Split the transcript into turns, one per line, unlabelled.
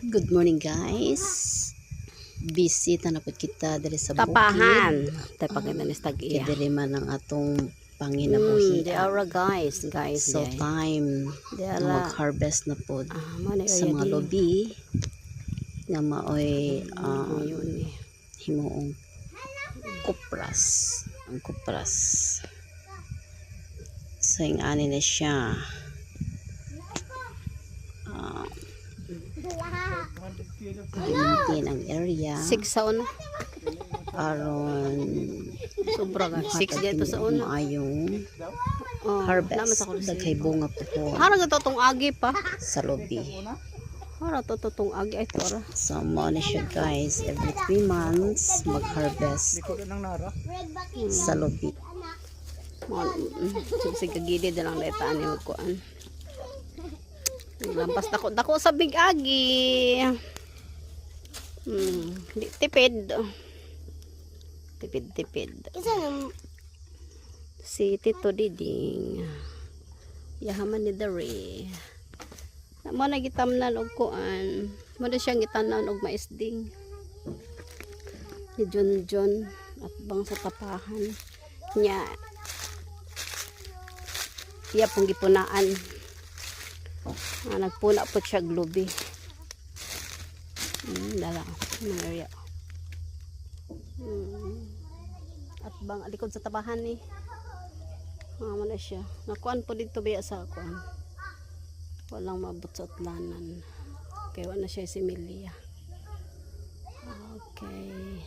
Good morning guys. Bisita na po kita diri sa
Tapahan.
bukid.
Tapahan ni Stag-iya.
Diri man ang atong panginabuhi.
Di ara guys.
So time
Di
na
ara.
mag-harvest na po
Mani
sa mga lobi nga maoy
yun eh.
himuong kupras. Ang kupras. So yung ani na siya. Maintain ang area.
6 sa una.
Aron
Sobra ka. 6 dito sa una.
maayong
Oh,
harvest. Daghay bunga po po
Harang ito itong agi pa.
sa lobi.
Harang ito itong agi. Ay, ito ara.
So mo na siya guys, every 3 months mag-harvest sa lobi.
Sige gilid na lang daitaan ni magkuan. Lampas dako sa big agi. Tipid. Tipid. Si Tito Diding. Yahaman ni Dari. Mo na gitamnan og kuan. Mo na siyang gitanan og maisding. Ni John at bang sa tapahan nya. Iya pong gipunaan. Nagpuna po siya glubi. Dala. Area. At bang alikod sa tabahan ni. Mana siya. Nakuan po dito biya sa kuan. Walang mabot sa utlanan. Kaya wala siya si Milia. Okay.